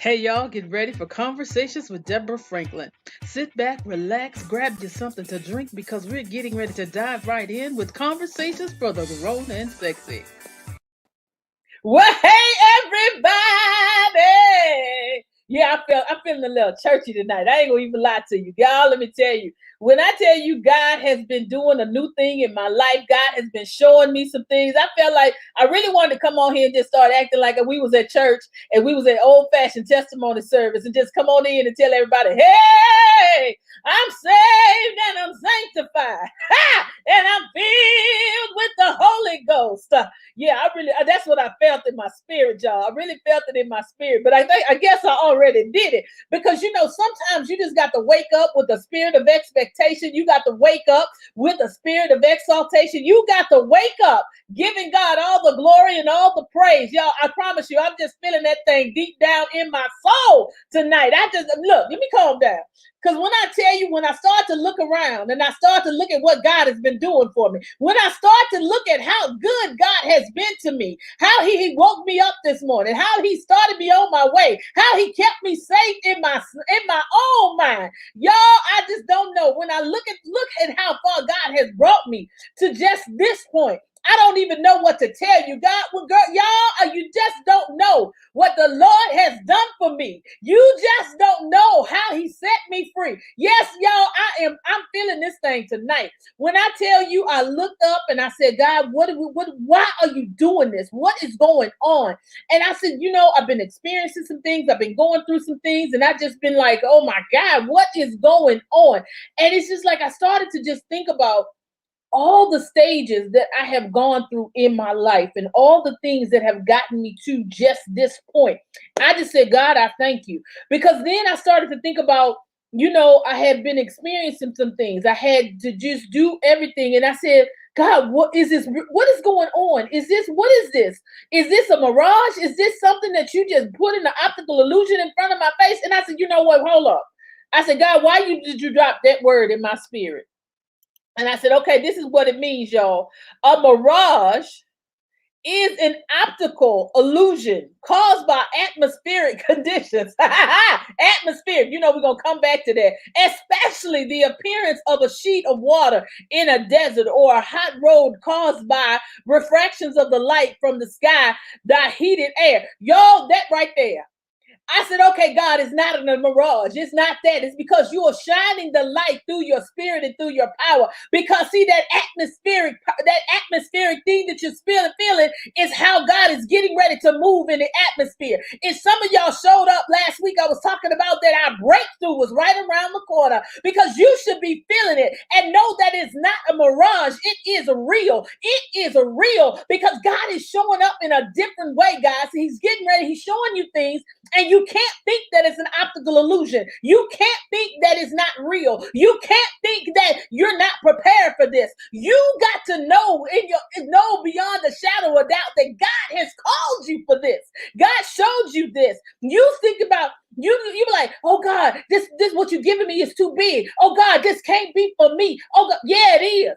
Hey y'all, get ready for Conversations with Deborah Franklin. Sit back, relax, grab you something to drink because we're getting ready to dive right in with conversations for the grown and sexy. Well, hey everybody! Yeah, I'm feeling a little churchy tonight. I ain't gonna even lie to you. Y'all, let me tell you. When I tell you God has been doing a new thing in my life, God has been showing me some things. I felt like I really wanted to come on here and just start acting like we was at church and we was at old-fashioned testimony service and just come on in and tell everybody, hey, I'm saved and I'm sanctified. Ha! And I'm filled with the Holy Ghost. Yeah, that's what I felt in my spirit, y'all. I really felt it in my spirit, but I guess I already did it because, sometimes you just got to wake up with a spirit of expectation. You got to wake up with a spirit of exaltation. You got to wake up giving God all the glory and all the praise. Y'all, I promise you, I'm just feeling that thing deep down in my soul tonight. Let me calm down. Because when I tell you, when I start to look around and I start to look at what God has been doing for me, when I start to look at how good God has been to me, how he woke me up this morning, how he started me on my way, how he kept me safe in my own mind. Y'all, I just don't know. When I look at how far God has brought me to just this point, I don't even know what to tell you. God, well, girl, y'all, you just don't know what the Lord has done for me. You just don't know how he set me free. Yes, y'all, I'm feeling this thing tonight. When I tell you, I looked up and I said, God, why are you doing this? What is going on? And I said, I've been experiencing some things. I've been going through some things and I just been like, oh my God, what is going on? And it's just like, I started to just think about all the stages that I have gone through in my life and all the things that have gotten me to just this point. I just said, God, I thank you. Because then I started to think about, I had been experiencing some things. I had to just do everything. And I said, God, what is this? What is going on? What is this? Is this a mirage? Is this something that you just put in the optical illusion in front of my face? And I said, you know what? Hold up. I said, God, did you drop that word in my spirit? And I said, okay, this is what it means, y'all. A mirage is an optical illusion caused by atmospheric conditions. Atmospheric, we're going to come back to that. Especially the appearance of a sheet of water in a desert or a hot road caused by refractions of the light from the sky, the heated air. Y'all, that right there. I said, okay, God, it's not a mirage. It's not that. It's because you are shining the light through your spirit and through your power. Because see, that atmospheric thing that you're feeling is how God is getting ready to move in the atmosphere. If some of y'all showed up last week, I was talking about that our breakthrough was right around the corner because you should be feeling it and know that it's not a mirage. It is real. It is real because God is showing up in a different way, guys. He's getting ready. He's showing you things and you can't think that it's an optical illusion. You can't think that it's not real. You can't think that you're not prepared for this. You got to know beyond the shadow of doubt that God has called you for this. God showed you this. You think about you be like, oh God, this what you're giving me is too big. Oh God, this can't be for me. Oh God, yeah, it is.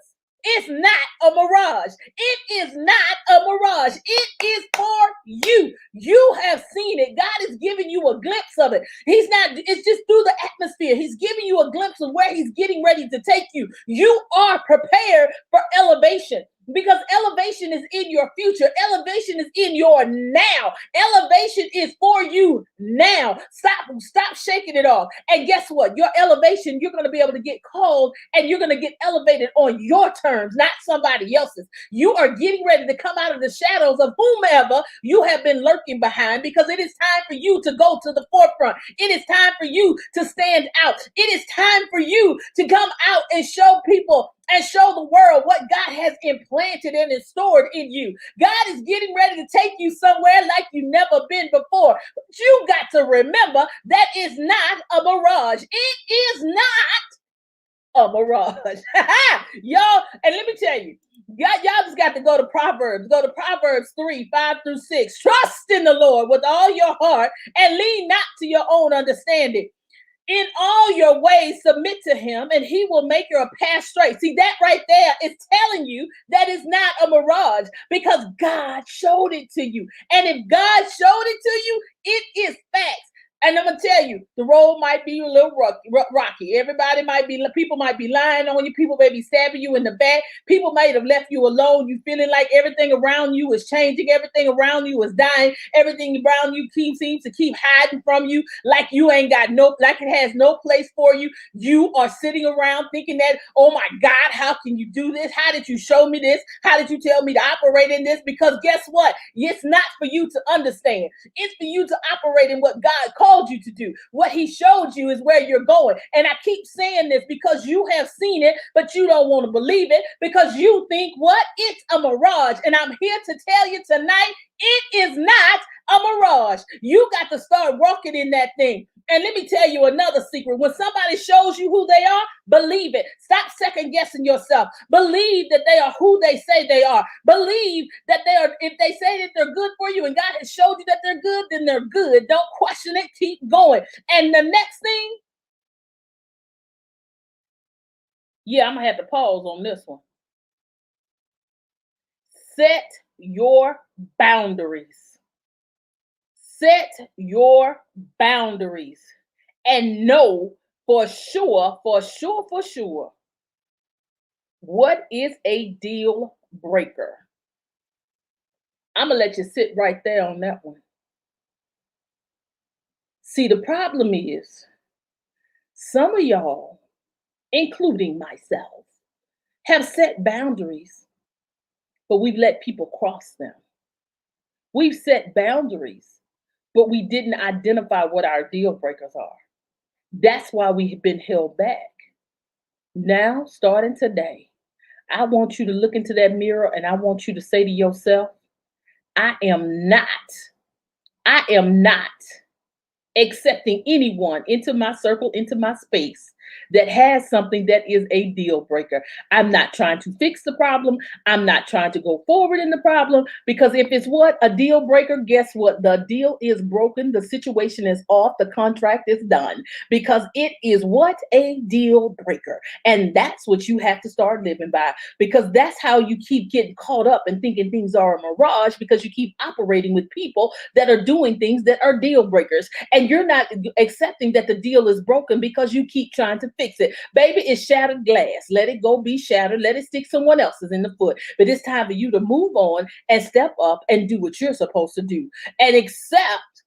It's not a mirage. It is not a mirage. It is for you. You have seen it. God is giving you a glimpse of it. It's just through the atmosphere. He's giving you a glimpse of where he's getting ready to take you. You are prepared for elevation. Because elevation is in your future. Elevation is in your now. Elevation is for you now. Stop shaking it off. And guess what? Your elevation, you're going to be able to get called and you're going to get elevated on your terms, not somebody else's. You are getting ready to come out of the shadows of whomever you have been lurking behind because it is time for you to go to the forefront. It is time for you to stand out. It is time for you to come out and show people and show the world what God has implanted and stored in you. God is getting ready to take you somewhere like you've never been before. But you got to remember that is not a mirage. It is not a mirage. Y'all, and let me tell you, y'all just got to go to Proverbs. Go to Proverbs 3:5-6. Trust in the Lord with all your heart and lean not to your own understanding. In all your ways, submit to him, and he will make your path straight. See, that right there is telling you that it's not a mirage because God showed it to you. And if God showed it to you, it is facts. And I'm gonna tell you, the road might be a little rocky. People might be lying on you. People may be stabbing you in the back. People might have left you alone. You feeling like everything around you is changing. Everything around you is dying. Everything around you seems to keep hiding from you, like you ain't got like it has no place for you. You are sitting around thinking that, oh my God, how can you do this? How did you show me this? How did you tell me to operate in this? Because guess what? It's not for you to understand. It's for you to operate in what God called you to do. What he showed you is where you're going. And I keep saying this because you have seen it, but you don't want to believe it because you think what? It's a mirage. And I'm here to tell you tonight, it is not a mirage. You got to start walking in that thing. And let me tell you another secret. When somebody shows you who they are, believe it. Stop second guessing yourself. Believe that they are who they say they are. Believe that they are, if they say that they're good for you and God has showed you that they're good, then they're good. Don't question it. Keep going. And the next thing, I'm going to have to pause on this one. Set your boundaries. Set your boundaries and know for sure, what is a deal breaker. I'm going to let you sit right there on that one. See, the problem is some of y'all, including myself, have set boundaries, but we've let people cross them. We've set boundaries, but we didn't identify what our deal breakers are. That's why we have been held back. Now, starting today, I want you to look into that mirror and I want you to say to yourself, I am not accepting anyone into my circle, into my space that has something that is a deal breaker. I'm not trying to fix the problem. I'm not trying to go forward in the problem, because if it's a deal breaker, guess what? The deal is broken. The situation is off. The contract is done, because it is a deal breaker. And that's what you have to start living by, because that's how you keep getting caught up and thinking things are a mirage, because you keep operating with people that are doing things that are deal breakers. And you're not accepting that the deal is broken because you keep trying to fix it. Baby, it's shattered glass. Let it go be shattered. Let it stick someone else's in the foot. But it's time for you to move on and step up and do what you're supposed to do. And accept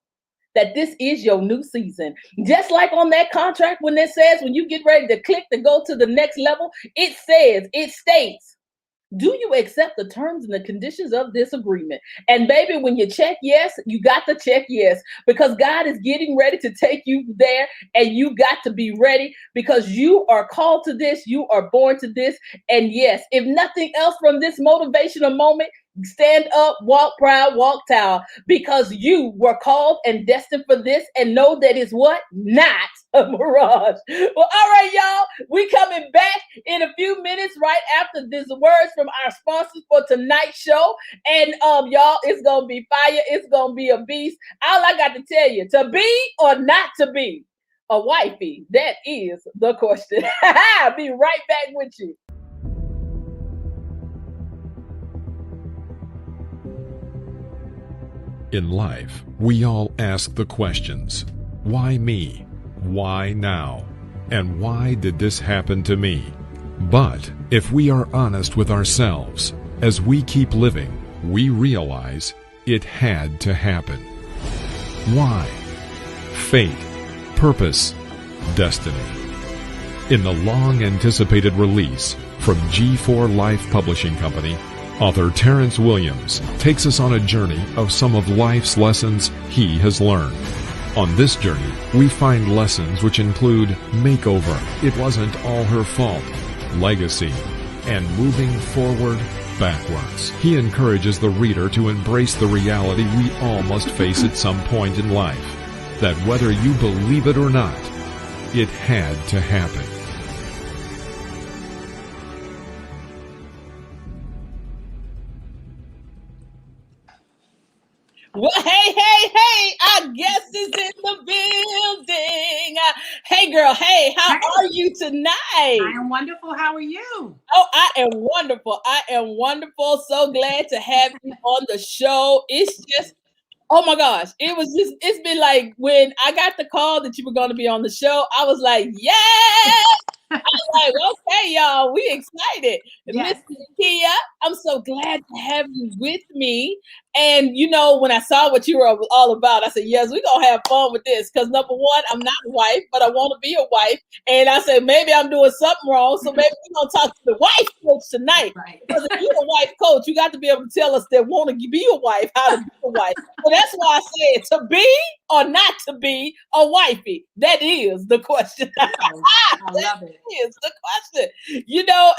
that this is your new season. Just like on that contract, when it says, when you get ready to click to go to the next level, it states, do you accept the terms and the conditions of this agreement? And baby, when you check yes, you got to check yes, because God is getting ready to take you there, and you got to be ready, because you are called to this. You are born to this. And yes, if nothing else from this motivational moment, stand up, walk proud, walk tall, because you were called and destined for this, and know that it's not a mirage. Well, all right, y'all, we coming back in a few minutes right after these words from our sponsors for tonight's show. And y'all, it's gonna be fire. It's gonna be a beast. All I got to tell you, to be or not to be a wifey, that is the question. I'll be right back with you. In life, we all ask the questions, why me? Why now? And why did this happen to me? But if we are honest with ourselves, as we keep living, we realize it had to happen. Why? Fate, purpose, destiny. In the long-anticipated release from G4 Life Publishing Company, author Terrence Williams takes us on a journey of some of life's lessons he has learned. On this journey, we find lessons which include makeover, it wasn't all her fault, legacy, and moving forward backwards. He encourages the reader to embrace the reality we all must face at some point in life, that whether you believe it or not, it had to happen. Well, hey, our guest is in the building. Hey, girl, how are you tonight? I am wonderful. How are you? Oh, I am wonderful. So glad to have you on the show. It's just Oh my gosh. It's been like when I got the call that you were going to be on the show, I was like, yes. I was like, okay, y'all, we excited. Miss Yes. Kia, I'm so glad to have you with me. And when I saw what you were all about, I said, yes, we're gonna have fun with this. Because number one, I'm not a wife, but I want to be a wife. And I said, maybe I'm doing something wrong. So maybe we're gonna talk to the wife coach tonight. Right. Because if you're a wife coach, you got to be able to tell us that want to be a wife, how to be a wife. So that's why I said to be or not to be a wifey. That is the question. I love it. Is the question,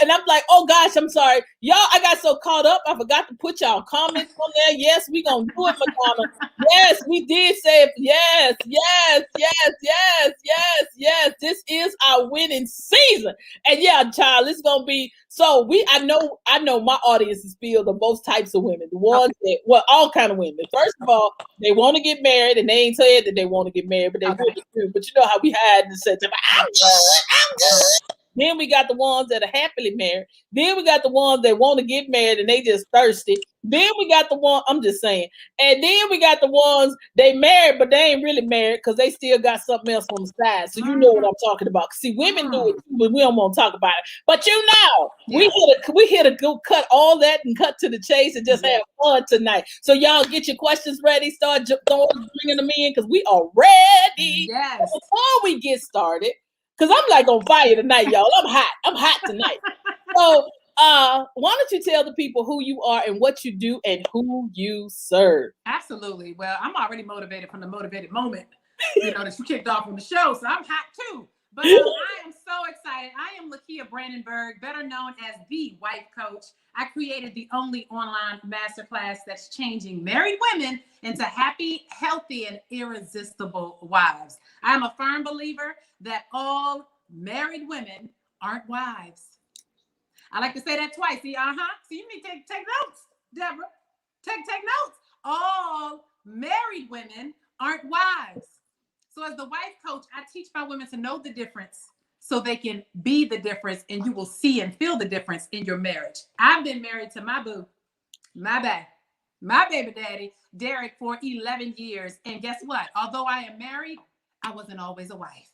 and I'm like, oh gosh, I'm sorry, y'all. I got so caught up, I forgot to put y'all comments on there. Yes, we gonna do it, Madonna. Yes, we did say it. Yes, yes, yes, yes, yes, yes. This is our winning season, and yeah, child, it's gonna be. So I know my audience is filled of both types of women. The ones that, all kind of women. First of all, they want to get married, and they ain't said that they want to get married, but they really do. But you know how we hide and say, I'm good. Then we got the ones that are happily married. Then we got the ones that want to get married and they just thirsty. Then we got the one, I'm just saying. And then we got the ones they married, but they ain't really married because they still got something else on the side. So you know what I'm talking about. See, women do it too, but we don't want to talk about it. But we here to go cut all that and cut to the chase and just have fun tonight. So y'all get your questions ready. Start bringing them in because we are ready. Yes. Before we get started, because I'm like on fire tonight, y'all. I'm hot tonight. So why don't you tell the people who you are and what you do and who you serve? Absolutely. Well, I'm already motivated from the motivated moment, that you kicked off on the show. So I'm hot too. But I am so excited. I am Lakia Brandenburg, better known as the Wife Coach. I created the only online masterclass that's changing married women into happy, healthy, and irresistible wives. I am a firm believer that all married women aren't wives. I like to say that twice. See, So you need to take notes, Deborah. Take notes. All married women aren't wives. So as the wife coach, I teach my women to know the difference so they can be the difference, and you will see and feel the difference in your marriage. I've been married to my boo, my baby daddy, Derek, for 11 years. And guess what? Although I am married, I wasn't always a wife.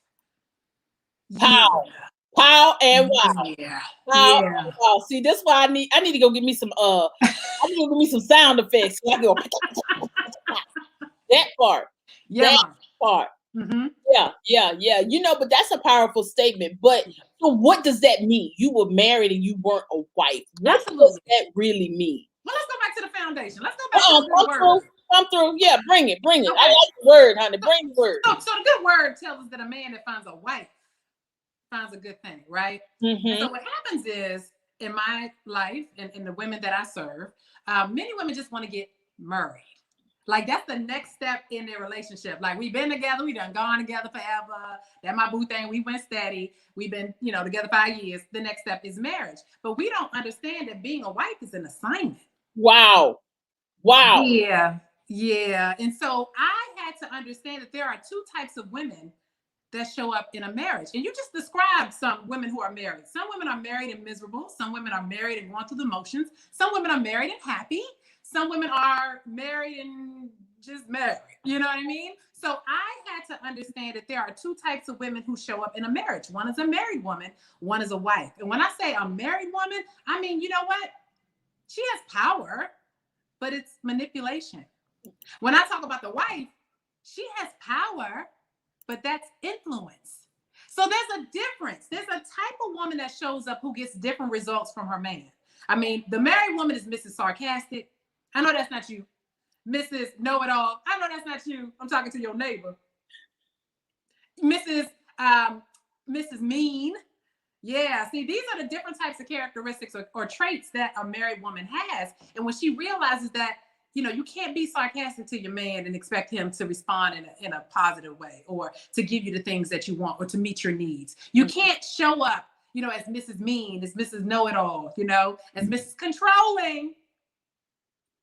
Pow and wow. Yeah. Pow and wow. See, that's why I need to go get me some sound effects. So I go that part. Yeah. That part. Mm-hmm. Yeah. But that's a powerful statement. But so what does that mean? You were married and you weren't a wife. What does that really mean? Well, let's go back to the foundation. Let's go back to the word. Come through. Yeah, bring it. Okay. I like the word, honey. Bring the word. So the good word tells us that a man that finds a wife finds a good thing, right? Mm-hmm. And so what happens is, in my life and in the women that I serve, many women just want to get married. Like that's the next step in their relationship. Like we've been together, we done gone together forever. That my boo thing, we went steady. We've been, together 5 years. The next step is marriage. But we don't understand that being a wife is an assignment. Wow. Yeah. And so I had to understand that there are two types of women that show up in a marriage. And you just described some women who are married. Some women are married and miserable. Some women are married and going through the motions. Some women are married and happy. Some women are married and just married. You know what I mean? So I had to understand that there are two types of women who show up in a marriage. One is a married woman. One is a wife. And when I say a married woman, I mean, you know what? She has power, but it's manipulation. When I talk about the wife, she has power, but that's influence. So there's a difference. There's a type of woman that shows up who gets different results from her man. I mean, the married woman is Mrs. Sarcastic. I know that's not you. Mrs. Know-it-all. I know that's not you. I'm talking to your neighbor. Mrs. Mean. Yeah, see, these are the different types of characteristics or traits that a married woman has. And when she realizes that, you can't be sarcastic to your man and expect him to respond in a positive way or to give you the things that you want or to meet your needs. You can't show up, as Mrs. Mean, as Mrs. Know-it-all, as Mrs. Controlling.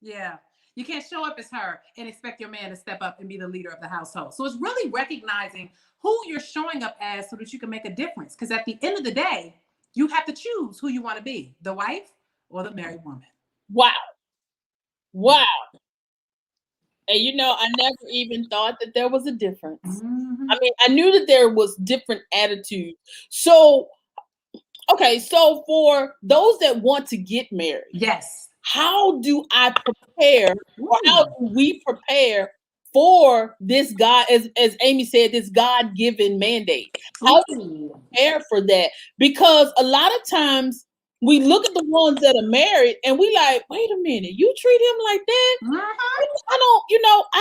Yeah. You can't show up as her and expect your man to step up and be the leader of the household. So it's really recognizing who you're showing up as so that you can make a difference. Because at the end of the day, you have to choose who you want to be, the wife or the married woman. Wow. And I never even thought that there was a difference. Mhm. I mean, I knew that there was different attitudes. So, okay, so for those that want to get married, Yes. how do I prepare, or how Ooh. do we prepare for this God, as Amy said, this God-given mandate? How do we Ooh. prepare for that? Because a lot of times we look at the ones that are married and we like, wait a minute, you treat him like that? Mhm. I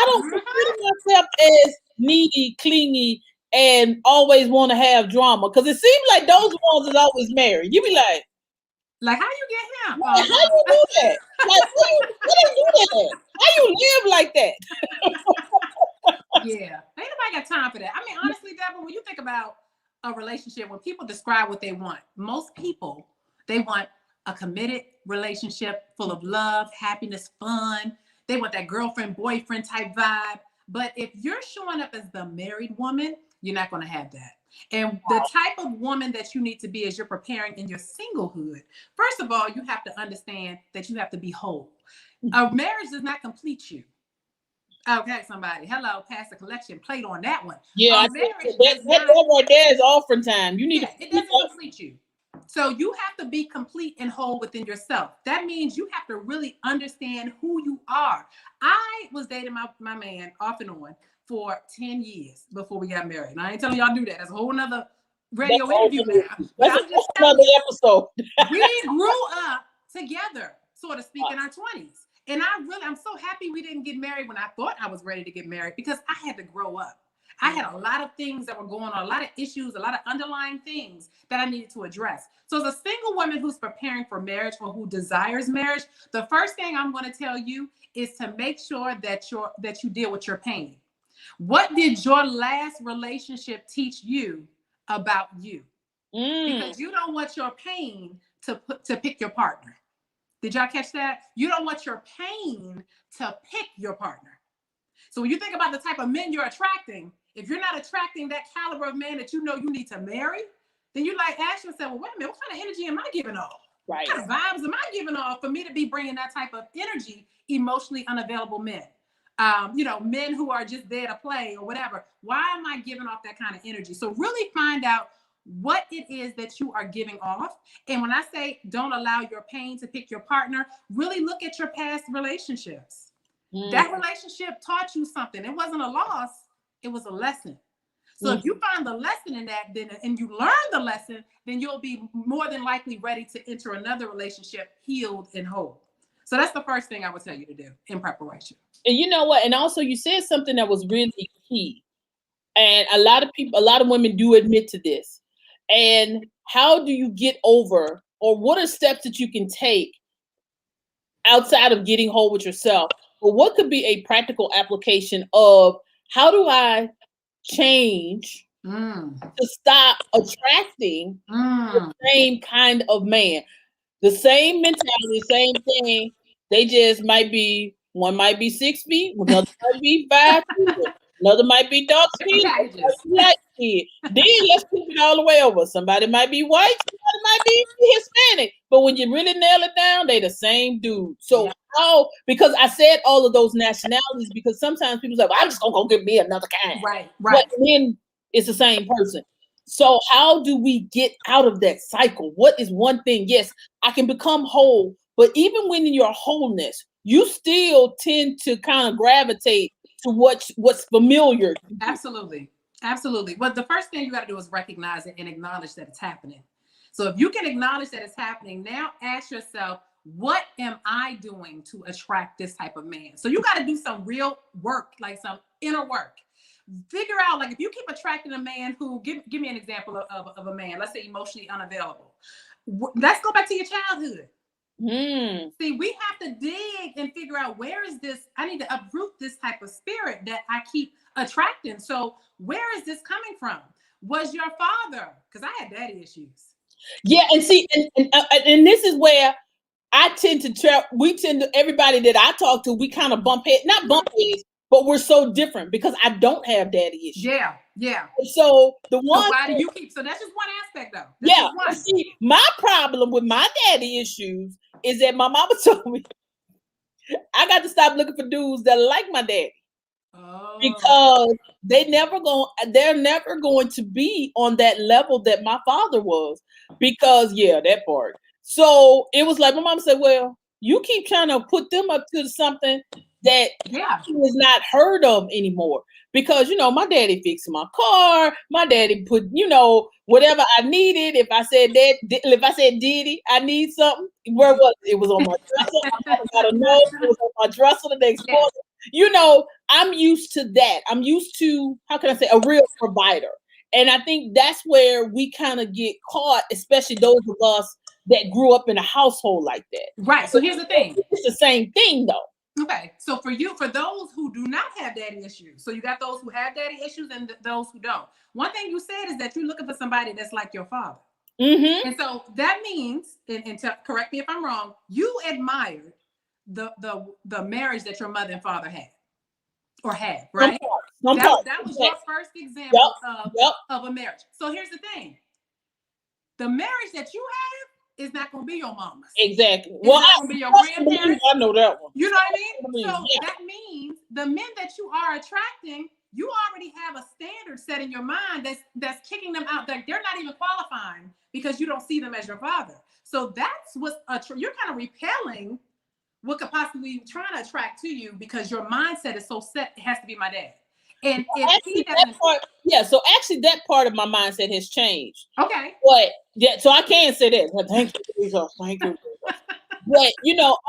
don't Mhm. consider myself as needy, clingy, and always want to have drama. Because it seems like those ones is always married. You be like, Like, how you get him? man, how you do that? Like, how you do that? How you live like that? Yeah. Ain't nobody got time for that. I mean, honestly, Deborah, when you think about a relationship, when people describe what they want, most people, they want a committed relationship full of love, happiness, fun. They want that girlfriend, boyfriend type vibe. But if you're showing up as the married woman, you're not going to have that. And the type of woman that you need to be as you're preparing in your singlehood, first of all, you have to understand that you have to be whole. A marriage does not complete you. Okay, somebody. Hello, pass the collection plate on that one. Yeah, I A think marriage that, does that not, right there is offering time. You need to yeah, it keep doesn't up. complete you. So you have to be complete and whole within yourself. That means you have to really understand who you are. I was dating my man off and on for 10 years before we got married. And I ain't telling y'all to do that. That's a whole nother radio interview now. But I'm That's just another telling you, episode. we grew up together, so to speak, in our 20s. And I'm so happy we didn't get married when I thought I was ready to get married, because I had to grow up. I had a lot of things that were going on, a lot of issues, a lot of underlying things that I needed to address. So as a single woman who's preparing for marriage or who desires marriage, the first thing I'm going to tell you is to make sure that you deal with your pain. What did your last relationship teach you about you? Because you don't want your pain to pick your partner. Did y'all catch that? You don't want your pain to pick your partner. So when you think about the type of men you're attracting, if you're not attracting that caliber of man that you know you need to marry, then you like ask yourself, well, wait a minute, what kind of energy am I giving off? Right. What kind of vibes am I giving off for me to be bringing that type of energy, emotionally unavailable men? Men who are just there to play or whatever. Why am I giving off that kind of energy? So really find out what it is that you are giving off. And when I say don't allow your pain to pick your partner, really look at your past relationships. That relationship taught you something. It wasn't a loss, it was a lesson. So if you find the lesson in that, then and you learn the lesson, then you'll be more than likely ready to enter another relationship healed and whole. So that's the first thing I would tell you to do in preparation. And you know what? And also you said something that was really key. And a lot of women do admit to this. And how do you get over, or what are steps that you can take outside of getting whole with yourself? Or what could be a practical application of how do I change to stop attracting the same kind of man? The same mentality, same thing. They just one might be 6 feet, another might be 5 feet, another might be dark skin, light skin. Then let's flip it all the way over. Somebody might be white, somebody might be Hispanic. But when you really nail it down, they the same dude. So because I said all of those nationalities, because sometimes people say, well, I'm just gonna go get me another kind. Right. But then it's the same person. So how do we get out of that cycle? What is one thing? Yes, I can become whole, but even when in your wholeness, you still tend to kind of gravitate to what's familiar. Absolutely. Absolutely. Well, the first thing you got to do is recognize it and acknowledge that it's happening. So if you can acknowledge that it's happening, now ask yourself, what am I doing to attract this type of man? So you got to do some real work, like some inner work. Figure out, like, if you keep attracting a man who, give me an example of a man, let's say emotionally unavailable. Let's go back to your childhood. See, we have to dig and figure out, where is this? I need to uproot this type of spirit that I keep attracting. So where is this coming from? Was your father? Because I had daddy issues. Yeah, and see, and this is where I tend to everybody that I talk to, we kind of not bump heads, but we're so different because I don't have daddy issues. Yeah, yeah. So the one. So why do you keep? So that's just one aspect, though. That's see, my problem with my daddy issues is that my mama told me I got to stop looking for dudes that are like my daddy. Oh. Because they're never going to be on that level that my father was. Because that part. So it was like my mom said, well, you keep trying to put them up to something that is not heard of anymore. Because my daddy fixed my car, my daddy put whatever I needed. If I said Diddy, I need something. Where was it? It was on my dresser. I don't know. It was on my dresser the next morning. I'm used to that. I'm used to, how can I say, a real provider. And I think that's where we kind of get caught, especially those of us that grew up in a household like that. Right. So here's the thing. It's the same thing, though. Okay. So for those who do not have daddy issues, so you got those who have daddy issues and those who don't. One thing you said is that you're looking for somebody that's like your father. Mm-hmm. And so that means, and correct me if I'm wrong, you admired the marriage that your mother and father had. Or had, right? That was your first example of a marriage. So here's the thing. The marriage that you have is not going to be your mama's. Exactly. It's not going to be your grandparents. I know that one. You know what I mean? So that means the men that you are attracting, you already have a standard set in your mind that's kicking them out. They're not even qualifying because you don't see them as your father. So that's what's you're kind of repelling what could possibly be trying to attract to you because your mindset is so set, it has to be my dad. And if he doesn't... so actually that part of my mindset has changed. Okay. But so I can say that. Thank you, Jesus. Thank you. But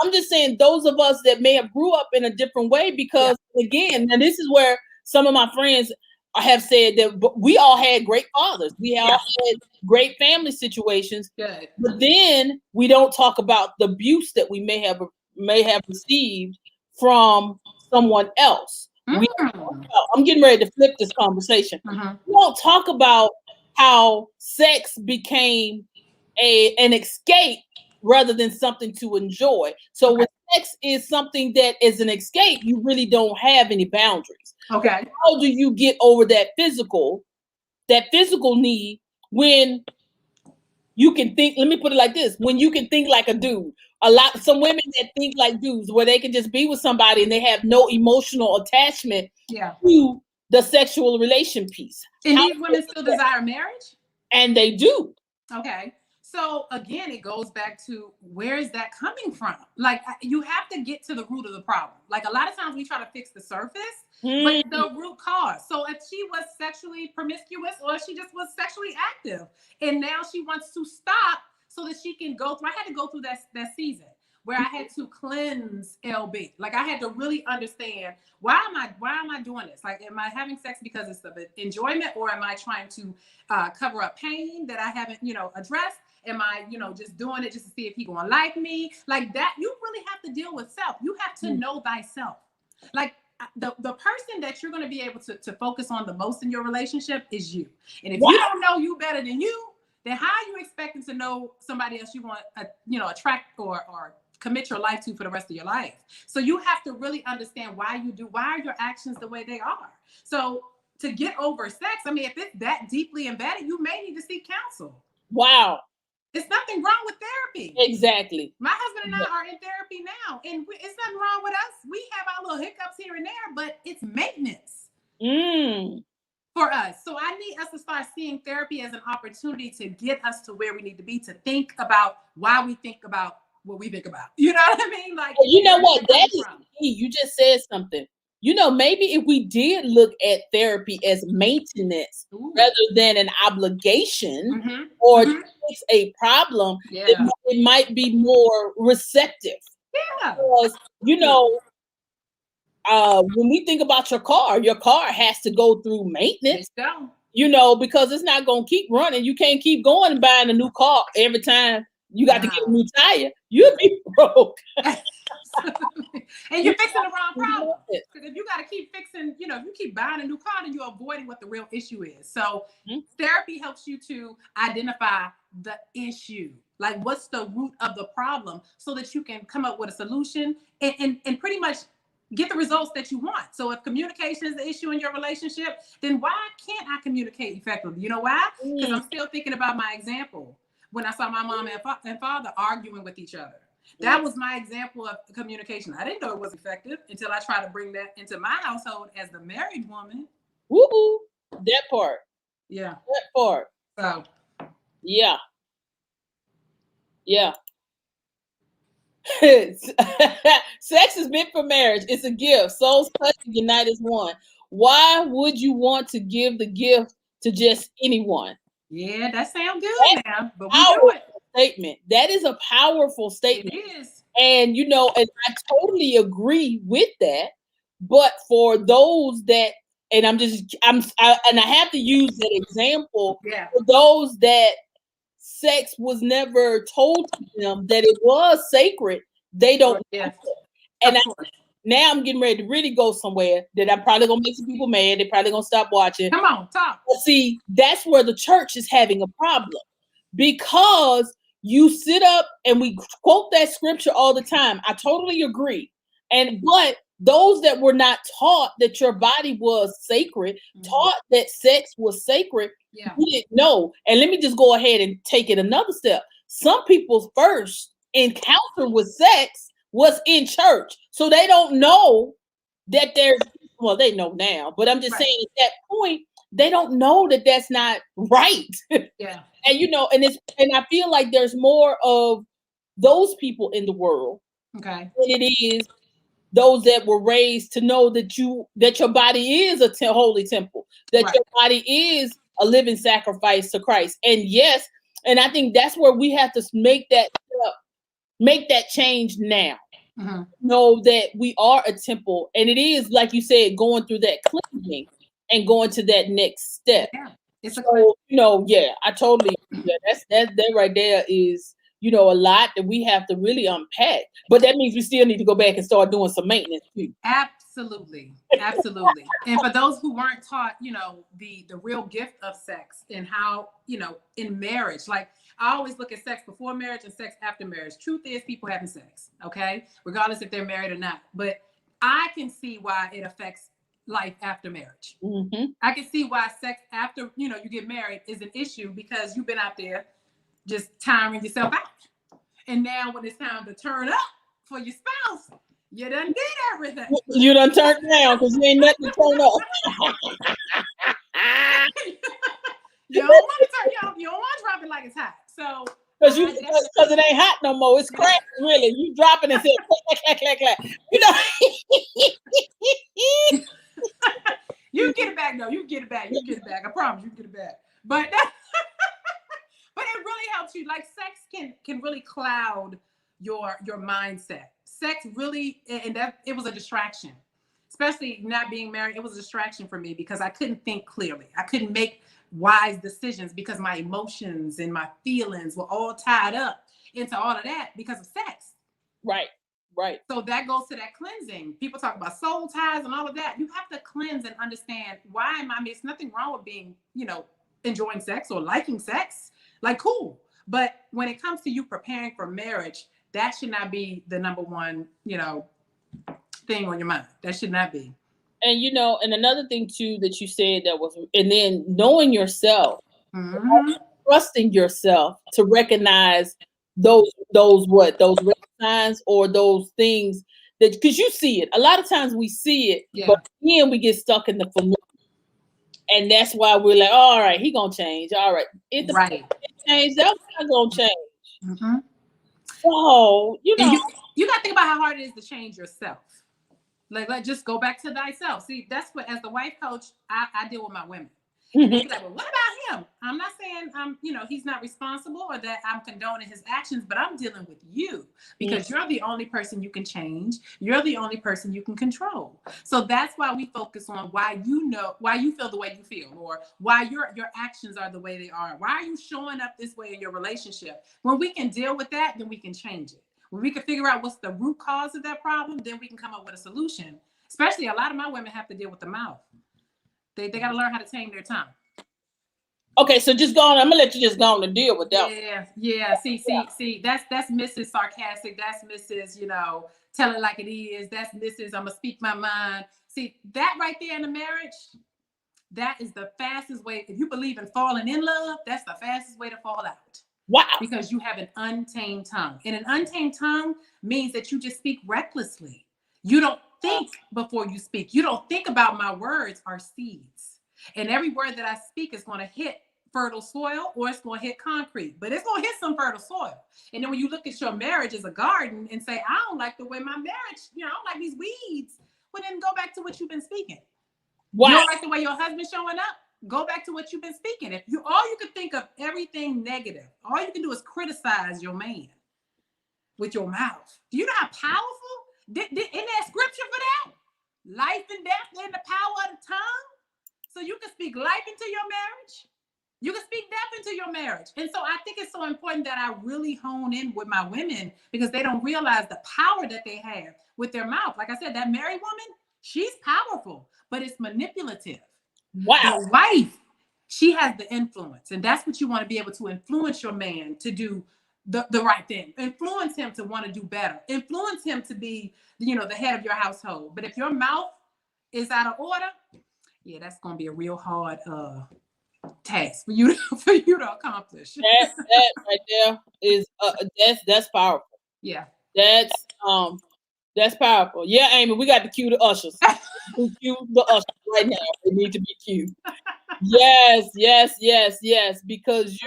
I'm just saying those of us that may have grew up in a different way because again, and this is where some of my friends have said that we all had great fathers. We all had great family situations. Good. But then we don't talk about the abuse that we may have received from someone else. I'm getting ready to flip this conversation. We don't talk about how sex became an escape rather than something to enjoy. So when sex is something that is an escape, you really don't have any boundaries. Okay. How do you get over that physical need when you can think, let me put it like this, when you can think like a dude? Some women that think like dudes, where they can just be with somebody and they have no emotional attachment to the sexual relation piece. And these women still desire marriage? And they do. Okay. So again, it goes back to where is that coming from? Like you have to get to the root of the problem. Like a lot of times we try to fix the surface, but the root cause. So if she was sexually promiscuous or if she just was sexually active and now she wants to stop so that she can go through, I had to go through that season where I had to cleanse LB. Like I had to really understand why am I doing this? Like, am I having sex because it's of enjoyment or am I trying to cover up pain that I haven't, addressed? Am I, just doing it just to see if he gonna like me? Like that, you really have to deal with self. You have to know thyself. Like the person that you're gonna be able to focus on the most in your relationship is you. And if you don't know you better than you, then how are you expecting to know somebody else you want, attract or commit your life to for the rest of your life? So you have to really understand why are your actions the way they are. So to get over sex, I mean, if it's that deeply embedded, you may need to seek counsel. Wow. There's nothing wrong with therapy. Exactly. My husband and I are in therapy now, and it's nothing wrong with us. We have our little hiccups here and there, but it's maintenance for us. So I need us to start seeing therapy as an opportunity to get us to where we need to be, to think about why we think about what we think about. You know what I mean? Like, you know what? That is key. You just said something. Maybe if we did look at therapy as maintenance rather than an obligation or to fix a problem, it might be more receptive. Yeah. Because, when we think about your car has to go through maintenance. Because it's not going to keep running. You can't keep going and buying a new car every time you got to get a new tire. You'll be broke. And you're fixing the wrong problem. Because if you got to keep fixing, if you keep buying a new car, then you're avoiding what the real issue is. So therapy helps you to identify the issue. Like what's the root of the problem so that you can come up with a solution and pretty much get the results that you want. So if communication is the issue in your relationship, then why can't I communicate effectively? You know why? Because I'm still thinking about my example when I saw my mom and father arguing with each other. That was my example of communication. I didn't know it was effective until I tried to bring that into my household as the married woman. Woo, that part. Yeah. That part. So. Yeah. Yeah. Sex is meant for marriage. It's a gift. Souls touch and unite as one. Why would you want to give the gift to just anyone? Yeah, that sounds good now, but we do it. Statement. That is a powerful statement. It is. And and I totally agree with that. But for those that, and I have to use that example. Yeah. For those that sex was never told to them that it was sacred, they don't know it. And now I'm getting ready to really go somewhere that I'm probably gonna make some people mad. They're probably gonna stop watching. Come on, talk. But see, that's where the church is having a problem, because you sit up and we quote that scripture all the time. I totally agree. But those that were not taught that your body was sacred, taught that sex was sacred, we didn't know. And let me just go ahead and take it another step. Some people's first encounter with sex was in church. So they don't know that they know now, but I'm just saying at that point, they don't know that that's not right. Yeah. And I feel like there's more of those people in the world than it is those that were raised to know that your body is a holy temple, that your body is a living sacrifice to Christ. And yes, and I think that's where we have to make that change now. Know that we are a temple, and it is, like you said, going through that cleansing and going to that next step. Yeah. It's I totally, that right there is, a lot that we have to really unpack. But that means we still need to go back and start doing some maintenance too. Absolutely. Absolutely. And for those who weren't taught, the real gift of sex and how, in marriage, like I always look at sex before marriage and sex after marriage. Truth is people having sex, okay? Regardless if they're married or not. But I can see why it affects life after marriage. I can see why sex after, you get married is an issue, because you've been out there just tiring yourself out. And now when it's time to turn up for your spouse, you done did everything. You done turned down because you ain't nothing to turn up. You don't want to drop it like it's hot. So because it ain't hot no more. It's cracking, really. You dropping it, clack, clack, clack. You get it back, though. You get it back. I promise you get it back. But but it really helps you. Like sex can really cloud your mindset. Sex really, and that it was a distraction. Especially not being married, it was a distraction for me because I couldn't think clearly. I couldn't make wise decisions because my emotions and my feelings were all tied up into all of that because of sex. Right. So that goes to that cleansing. People talk about soul ties and all of that. You have to cleanse and understand why. There's nothing wrong with being, enjoying sex or liking sex. Like, cool. But when it comes to you preparing for marriage, that should not be the number one, thing on your mind. That should not be. And and another thing too that you said and then knowing yourself, trusting yourself to recognize those red signs or those things that, because you see it. A lot of times we see it, but then we get stuck in the familiar. And that's why we're like, all right, he gonna change. All right. If the change, that's not gonna change. So, you gotta think about how hard it is to change yourself. Like, just go back to thyself. See, that's what, as the wife coach, I deal with my women. And they be like, well, what about him? I'm not saying he's not responsible or that I'm condoning his actions, but I'm dealing with you because you're the only person you can change. You're the only person you can control. So that's why we focus on why you feel the way you feel, or why your actions are the way they are. Why are you showing up this way in your relationship? When we can deal with that, then we can change it. When we can figure out what's the root cause of that problem, then we can come up with a solution. Especially a lot of my women have to deal with the mouth. They got to learn how to tame their tongue. Okay, so just go on. I'm gonna let you just go on and deal with that. Yeah. See. That's Mrs. Sarcastic. That's Mrs. Tell it like it is. That's Mrs. I'm gonna speak my mind. See, that right there in a marriage, that is the fastest way. If you believe in falling in love, that's the fastest way to fall out. Wow. Because you have an untamed tongue. And an untamed tongue means that you just speak recklessly. You don't think before you speak. You don't think about my words are seeds. And every word that I speak is going to hit fertile soil or it's going to hit concrete, but it's going to hit some fertile soil. And then when you look at your marriage as a garden and say, I don't like the way my marriage, I don't like these weeds. Well, then go back to what you've been speaking. Wow. You don't like the way your husband's showing up? Go back to what you've been speaking. If all you can think of everything negative, all you can do is criticize your man with your mouth. Do you know how powerful? Isn't there scripture for that? Life and death are in the power of the tongue. So you can speak life into your marriage. You can speak death into your marriage. And so I think it's so important that I really hone in with my women because they don't realize the power that they have with their mouth. Like I said, that married woman, she's powerful, but it's manipulative. Wow. The wife, she has the influence. And that's what you want to be able to influence your man to do the right thing. Influence him to want to do better. Influence him to be, the head of your household. But if your mouth is out of order, yeah, that's going to be a real hard task for you to accomplish. That right there is that's powerful. Yeah. That's powerful. Yeah, Amy, we got to cue the ushers. We cue the ushers right now. They need to be cued. Yes. Because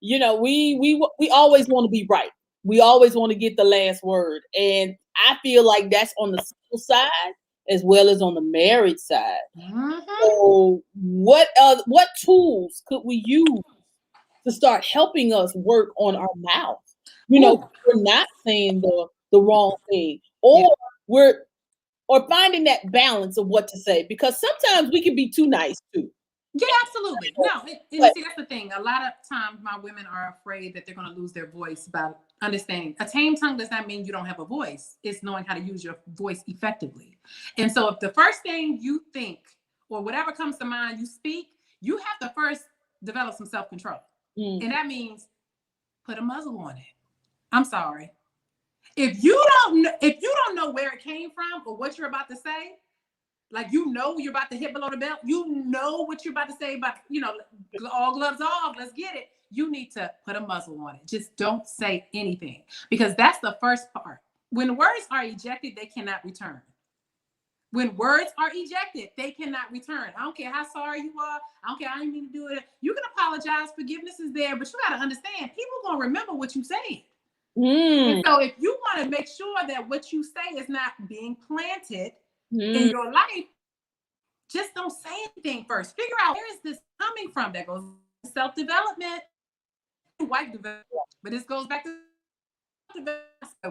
we always want to be right. We always want to get the last word, and I feel like that's on the single side as well as on the married side. Mm-hmm. So, what tools could we use to start helping us work on our mouth? We're not saying the wrong thing, or or finding that balance of what to say, because sometimes we can be too nice too. Yeah, absolutely. No, see, that's the thing. A lot of times my women are afraid that they're going to lose their voice by understanding. A tamed tongue does not mean you don't have a voice. It's knowing how to use your voice effectively. And so if the first thing you think or whatever comes to mind you speak, you have to first develop some self-control. And that means put a muzzle on it. I'm sorry. If you don't know where it came from or what you're about to say, like you're about to hit below the belt, what you're about to say about, all gloves off, let's get it. You need to put a muzzle on it. Just don't say anything, because that's the first part. When words are ejected, they cannot return. When words are ejected, they cannot return. I don't care how sorry you are. I don't care how you mean to do it. You can apologize. Forgiveness is there, but you got to understand, people are going to remember what you said. And so if you want to make sure that what you say is not being planted in your life, just don't say anything first. Figure out, where is this coming from? That goes to self-development, wife development. But this goes back to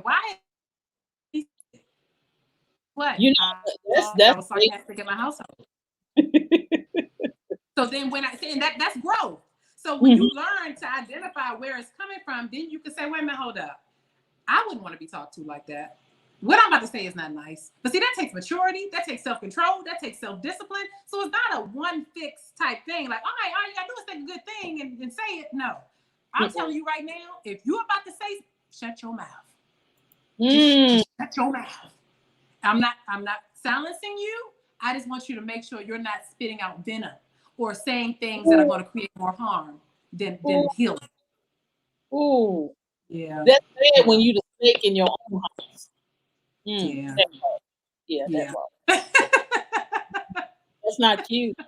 why? What? That's I was sarcastic in my household. So then when I say that's growth. So when you learn to identify where it's coming from, then you can say, wait a minute, hold up. I wouldn't want to be talked to like that. What I'm about to say is not nice. But see, that takes maturity. That takes self-control. That takes self-discipline. So it's not a one fix type thing. Like, all you got to do is say a good thing and say it. No. I'm telling you right now, if you're about to say, shut your mouth. Just shut your mouth. I'm not silencing you. I just want you to make sure you're not spitting out venom or saying things that are going to create more harm than healing. Ooh. Yeah. That's bad when you the snake in your own house. Yeah. That's not cute.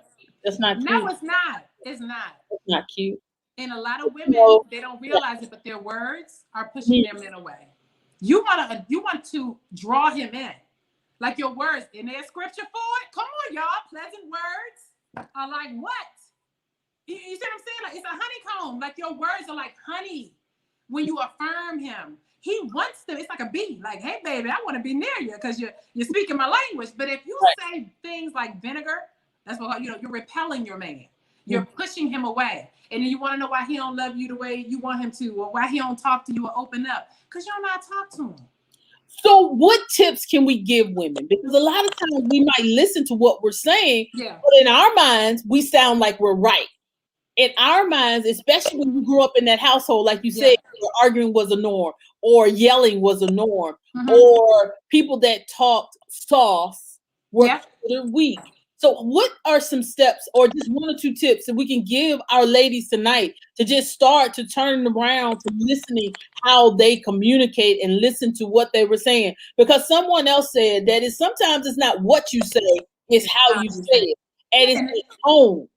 That's not cute. No, it's not. It's not. It's not cute. And a lot of women, they don't realize it, but their words are pushing their men away. You want to draw him in. Like your words, in there scripture for it? Come on, y'all. Pleasant words are like what? You see what I'm saying? Like it's a honeycomb. Like your words are like honey. When you affirm him, he wants to. It's like a bee. Like, hey, baby, I want to be near you because you're speaking my language. But if you say things like vinegar, that's what you're repelling your man. You're pushing him away. And then you want to know why he don't love you the way you want him to, or why he don't talk to you or open up. Because you don't know how to talk to him. So what tips can we give women? Because a lot of times we might listen to what we're saying, but in our minds, we sound like we're right. In our minds, especially when you grew up in that household, like you said, arguing was a norm, or yelling was a norm, or people that talked soft were considered weak. So what are some steps or just one or two tips that we can give our ladies tonight to just start to turn around to listening how they communicate and listen to what they were saying? Because someone else said that sometimes it's not what you say, it's how you say it. And it's the tone.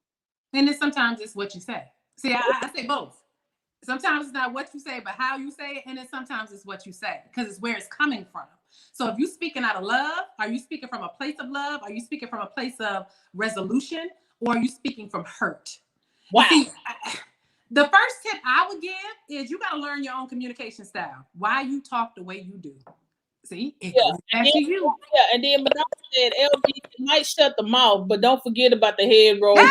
And then sometimes it's what you say. See, I say both. Sometimes it's not what you say, but how you say it. And then sometimes it's what you say because it's where it's coming from. So if you're speaking out of love, are you speaking from a place of love? Are you speaking from a place of resolution? Or are you speaking from hurt? Wow. See, the first tip I would give is you got to learn your own communication style. Why you talk the way you do. See, it goes back to you. Yeah, and then Madonna said, LB, might shut the mouth, but don't forget about the head roll. Look,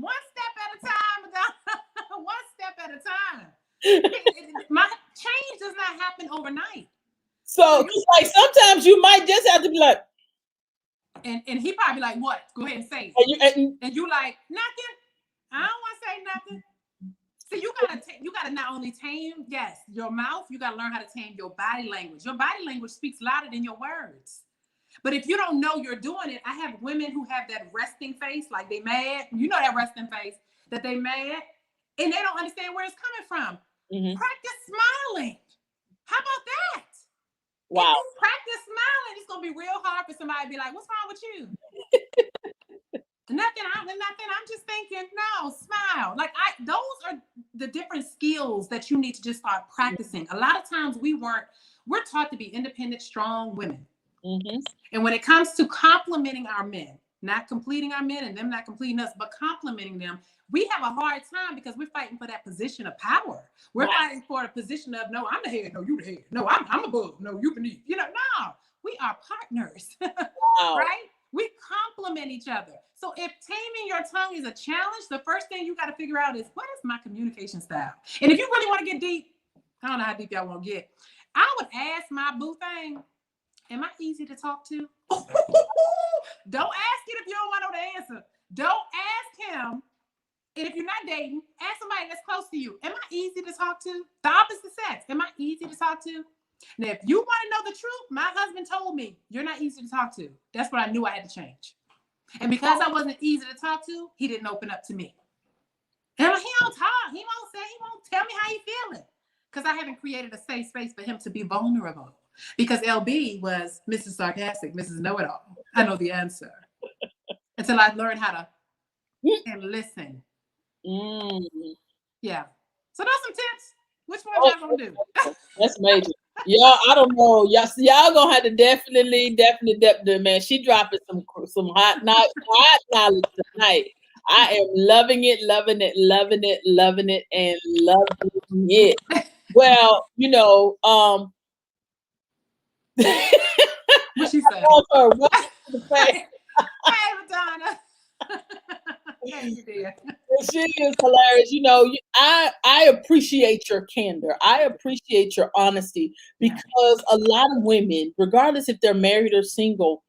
one step at a time, Madonna. One step at a time. My change does not happen overnight. So like sometimes you might just have to be like, and he probably like, what? Go ahead and say it. And you like, nothing. I don't want to say nothing. So you gotta not only tame, yes, your mouth, you gotta learn how to tame your body language. Your body language speaks louder than your words. But if you don't know you're doing it, I have women who have that resting face, like they mad. You know that resting face, that they mad, and they don't understand where it's coming from. Mm-hmm. Practice smiling. How about that? Wow. If you practice smiling, it's gonna be real hard for somebody to be like, what's wrong with you? Nothing. I'm just thinking, no, smile. Like those are the different skills that you need to just start practicing. A lot of times we're taught to be independent, strong women. Mm-hmm. And when it comes to complimenting our men, not completing our men and them not completing us, but complimenting them, we have a hard time because we're fighting for that position of power. We're fighting for a position of, no, I'm the head. No, you the head. No, I'm above. No, you beneath. No, we are partners, right? We complement each other. So if taming your tongue is a challenge, the first thing you got to figure out is, what is my communication style? And if you really want to get deep, I don't know how deep y'all want to get. I would ask my boo thing, am I easy to talk to? Don't ask it if you don't want to know the answer. Don't ask him. And if you're not dating, ask somebody that's close to you. Am I easy to talk to? The opposite sex. Am I easy to talk to? Now, if you want to know the truth, my husband told me, you're not easy to talk to. That's what I knew I had to change. And because I wasn't easy to talk to, he didn't open up to me. And he don't talk. He won't tell me how he feeling. Because I haven't created a safe space for him to be vulnerable. Because LB was Mrs. Sarcastic, Mrs. Know-It-All. I know the answer. Until I learned how to and listen. Yeah. So those some tips. Which one y'all gonna do? That's major. Y'all, I don't know. Y'all gonna have to definitely, man. She dropping some hot knowledge tonight. I am loving it, and loving it. Well, what she said? Hey, Madonna. Thank you, dear. She is hilarious. I appreciate your candor. I appreciate your honesty because a lot of women, regardless if they're married or single,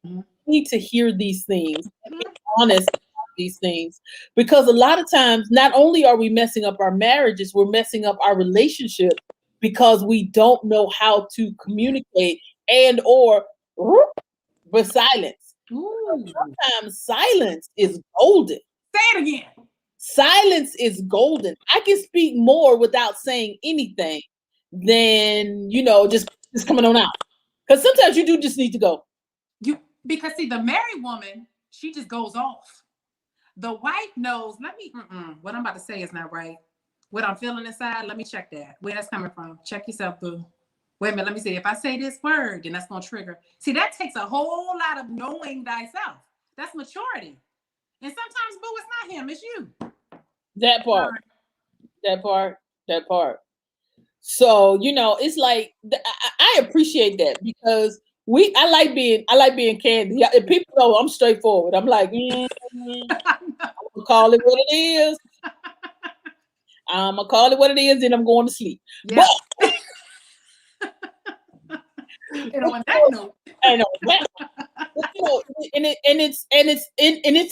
need to hear these things, be honest about these things. Because a lot of times, not only are we messing up our marriages, we're messing up our relationship because we don't know how to communicate or with silence. Ooh. Sometimes silence is golden. Say it again. Silence is golden. I can speak more without saying anything than, just coming on out. Because sometimes you do just need to go. Because see, the married woman, she just goes off. The wife knows, what I'm about to say is not right. What I'm feeling inside, let me check that. Where that's coming from. Check yourself, boo. Wait a minute, let me see. If I say this word, then that's going to trigger. See, that takes a whole lot of knowing thyself. That's maturity. And sometimes, boo, it's not him, it's you. That part. So, it's like, I appreciate that because I like being candid. If people know I'm straightforward, I'm like, I'm gonna call it what it is. I'm gonna call it what it is, and I'm going to sleep. Yeah. But, on that note. I know.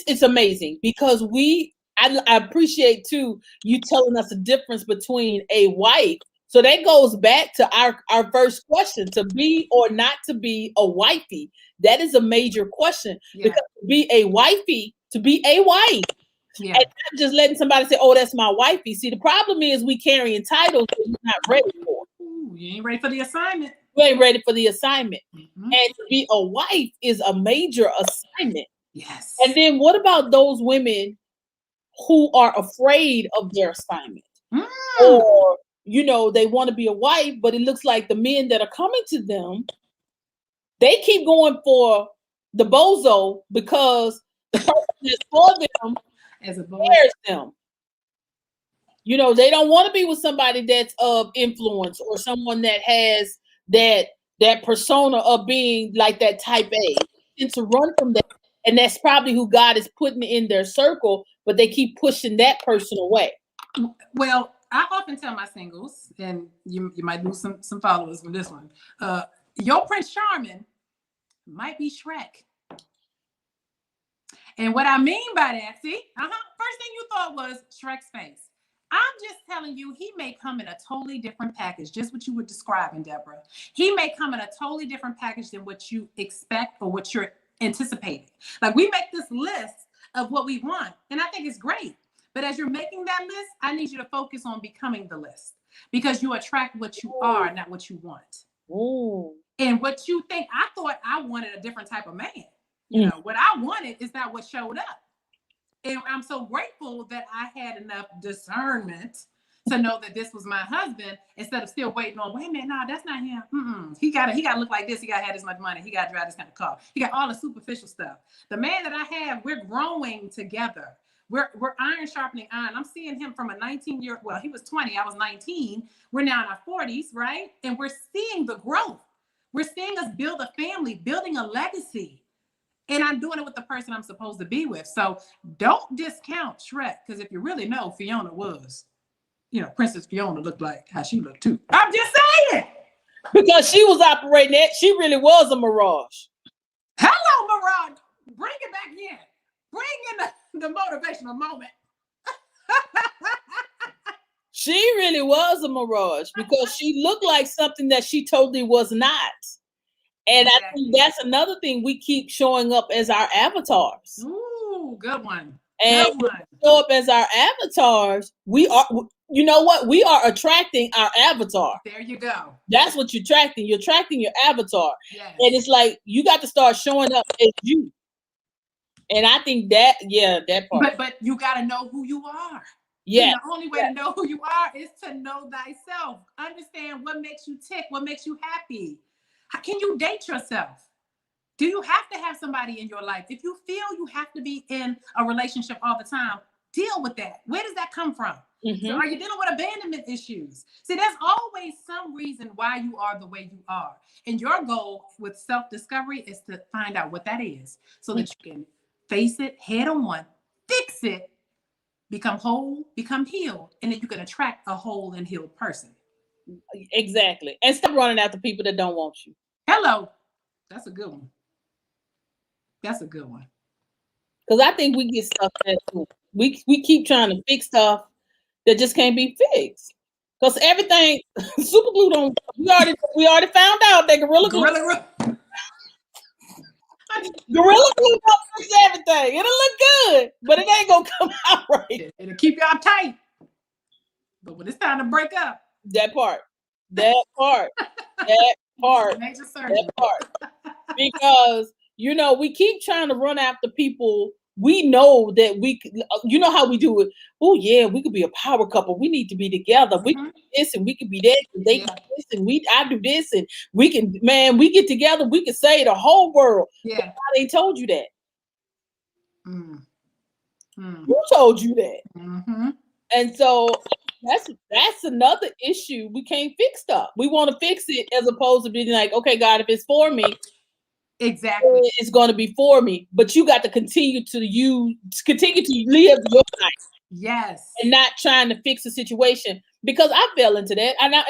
It's amazing because I appreciate too you telling us the difference between a wife So that goes back to our first question: to be or not to be a wifey. That is a major question, because to be a wifey, to be a wife, and not just letting somebody say, "Oh, that's my wifey." See, the problem is we carrying titles that you're not ready for. Ooh, you ain't ready for the assignment. You ain't ready for the assignment. And to be a wife is a major assignment. Yes. And then what about those women who are afraid of their assignment? Or, they want to be a wife, but it looks like the men that are coming to them, they keep going for the bozo because the person that's for them scares them. They don't want to be with somebody that's of influence or someone that has that persona of being like that type A, and to run from that. And that's probably who God is putting in their circle, but they keep pushing that person away. Well, I often tell my singles, and you might lose some followers from this one. Your Prince Charming might be Shrek. And what I mean by that, first thing you thought was Shrek's face. I'm just telling you, he may come in a totally different package, just what you were describing, Deborah. He may come in a totally different package than what you expect or what you're anticipating. Like, we make this list of what we want, and I think it's great. But as you're making that list, I need you to focus on becoming the list, because you attract what you are, not what you want. Ooh. And what you think. I thought I wanted a different type of man. What I wanted is not what showed up. And I'm so grateful that I had enough discernment to know that this was my husband, instead of still waiting on, wait a minute, no, that's not him. He gotta look like this. He gotta have this much money. He gotta drive this kind of car. He got all the superficial stuff. The man that I have, we're growing together. We're iron sharpening iron. I'm seeing him from a 19-year, well, he was 20, I was 19. We're now in our 40s, right? And we're seeing the growth. We're seeing us build a family, building a legacy. And I'm doing it with the person I'm supposed to be with. So don't discount Shrek, because if you really know, Fiona was, Princess Fiona looked like how she looked too. I'm just saying. Because she was operating it, she really was a mirage. Hello, mirage. Bring it back in. Bring in the motivational moment. She really was a mirage, because she looked like something that she totally was not. And I think that's another thing. We keep showing up as our avatars. Ooh, good one. And good one. Show up as our avatars. We are, you know what? We are attracting our avatar. There you go. That's what you're attracting. You're attracting your avatar. Yes. And it's like, you got to start showing up as you. And I think that, that part. But you got to know who you are. Yeah. And the only way to know who you are is to know thyself. Understand what makes you tick, what makes you happy. How can you date yourself? Do you have to have somebody in your life? If you feel you have to be in a relationship all the time, deal with that. Where does that come from? So are you dealing with abandonment issues? See, there's always some reason why you are the way you are. And your goal with self-discovery is to find out what that is, so that you can face it head on, fix it, become whole, become healed, and then you can attract a whole and healed person. Exactly. And stop running after people that don't want you. Hello. That's a good one. That's a good one. Because I think we get stuff that we keep trying to fix stuff that just can't be fixed. Because everything, super glue don't. We already found out that gorilla glue don't fix everything. It'll look good, but it ain't gonna come out right. It'll keep y'all tight. But when it's time to break up, that part. Because we keep trying to run after people. We know that how we do it. Oh yeah, we could be a power couple. We need to be together. We can do this and we can be that. And they can do this and I do this, and we can. Man, we get together. We can save the whole world. Yeah, but God ain't told you that. Who told you that? And so that's another issue. We can't fix stuff. We want to fix it, as opposed to being like, okay, God, if it's for me. Exactly. It's going to be for me, but you got to continue to live your life. Yes. And not trying to fix the situation, because I fell into that. And I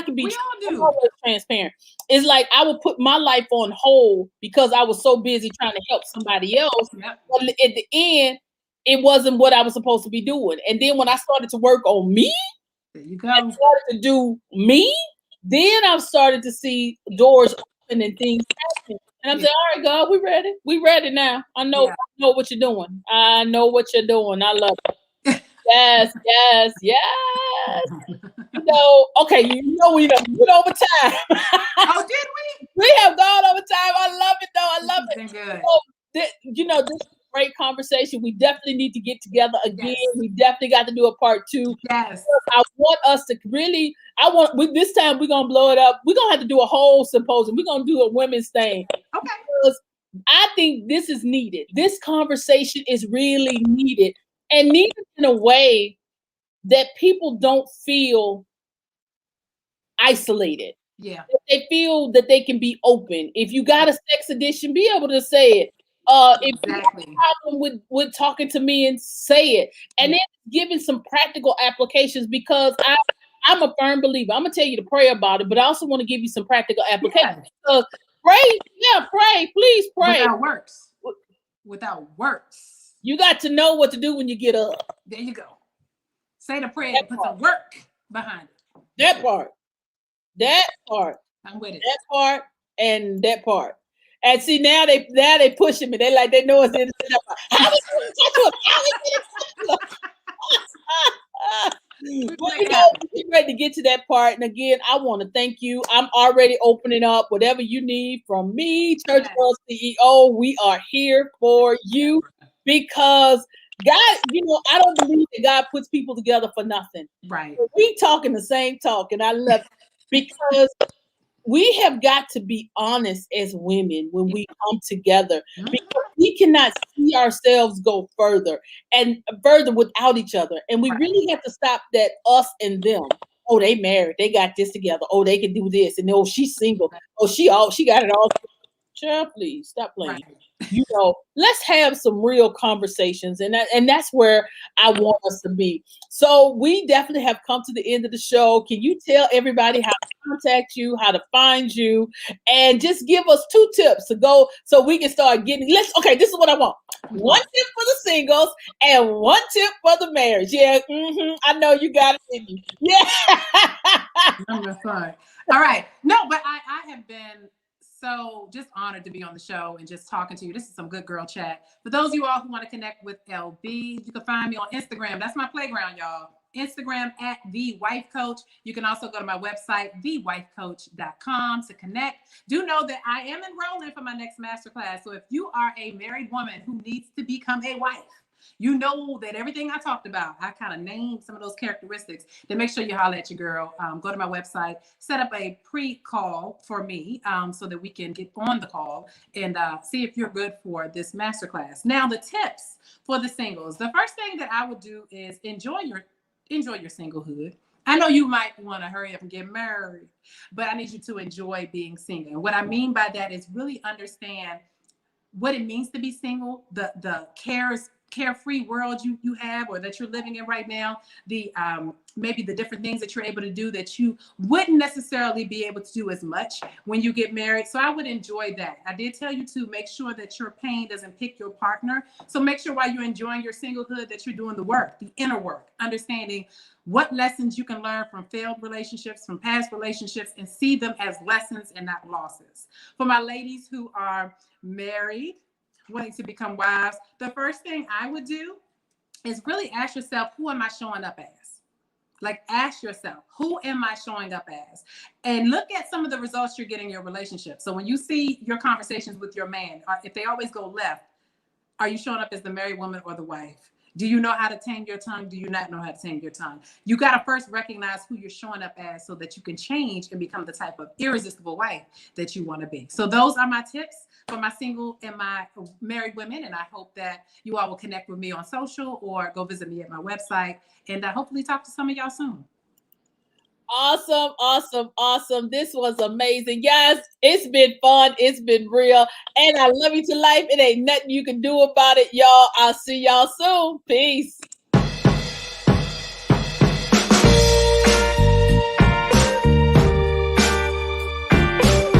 can be always transparent. It's like I would put my life on hold because I was so busy trying to help somebody else. Yep. But at the end, it wasn't what I was supposed to be doing. And then when I started to work on me, There you go. And started to do me, then I've started to see doors open and things happening. And I'm saying, all right, God, we ready. We ready now. I know what you're doing. I know what you're doing. I love it. Yes. Okay, we done went over time. Oh, did we? We have gone over time. I love it, though. I love it. Been good. This is a great conversation. We definitely need to get together again. Yes. We definitely got to do a part 2. Yes. I want us to really, this time we're going to blow it up. We're going to have to do a whole symposium. We're going to do a women's thing. Okay. Because I think this is needed. This conversation is really needed, and needed in a way that people don't feel isolated. Yeah. They feel that they can be open. If you got a sex addiction, be able to say it. If you have a problem with talking to me, and say it. And then giving some practical applications, because I'm a firm believer. I'm gonna tell you to pray about it, but I also want to give you some practical applications. Pray, please pray. Without works. You got to know what to do when you get up. There you go. Say the prayer and put some work behind it. That part. I'm with it. That part and that part. And see, now they pushing me. They know it's in the How we we're ready to get to that part. And again, I want to thank you. I'm already opening up whatever you need from me, Church World CEO. We are here for you, because God, I don't believe that God puts people together for nothing. Right. We talking the same talk, and I love it, because we have got to be honest as women when we come together, because we cannot see ourselves go further without each other. And we really have to stop that us and them. Oh, they married. They got this together. Oh, they can do this. And oh, she's single. Oh, she got it all. Child, please stop playing. Let's have some real conversations, and that's where I want us to be. So we definitely have come to the end of the show. Can you tell everybody how to contact you, how to find you, and just give us 2 tips to go so we can start getting? This is what I want: 1 tip for the singles and 1 tip for the marriage. Yeah, I know you got it in you. Yeah. That's fine. All right. No, but I have been so just honored to be on the show and just talking to you. This is some good girl chat. For those of you all who want to connect with LB, you can find me on Instagram. That's my playground, y'all. Instagram at The Wife Coach. You can also go to my website, thewifecoach.com, to connect. Do know that I am enrolling for my next masterclass. So if you are a married woman who needs to become a wife, you know that everything I talked about, I kind of named some of those characteristics. Then make sure you holler at your girl. Go to my website, set up a pre-call for me so that we can get on the call and see if you're good for this masterclass. Now, the tips for the singles. The first thing that I would do is enjoy your singlehood. I know you might want to hurry up and get married, but I need you to enjoy being single. And what I mean by that is really understand what it means to be single, the carefree world you have, or that you're living in right now, the maybe the different things that you're able to do that you wouldn't necessarily be able to do as much when you get married. So I would enjoy that. I did tell you to make sure that your pain doesn't pick your partner. So make sure while you're enjoying your singlehood that you're doing the work, the inner work, understanding what lessons you can learn from failed relationships, from past relationships, and see them as lessons and not losses. For my ladies who are married, wanting to become wives, the first thing I would do is really ask yourself, who am I showing up as? Like, ask yourself, who am I showing up as? And look at some of the results you're getting in your relationship. So when you see your conversations with your man, if they always go left, are you showing up as the married woman or the wife? Do you know how to tame your tongue? Do you not know how to tame your tongue? You got to first recognize who you're showing up as so that you can change and become the type of irresistible wife that you want to be. So those are my tips for my single and my married women. And I hope that you all will connect with me on social or go visit me at my website, and hopefully talk to some of y'all soon. Awesome. This was amazing. Yes, it's been fun. It's been real. And I love you to life. It ain't nothing you can do about it, y'all. I'll see y'all soon. Peace.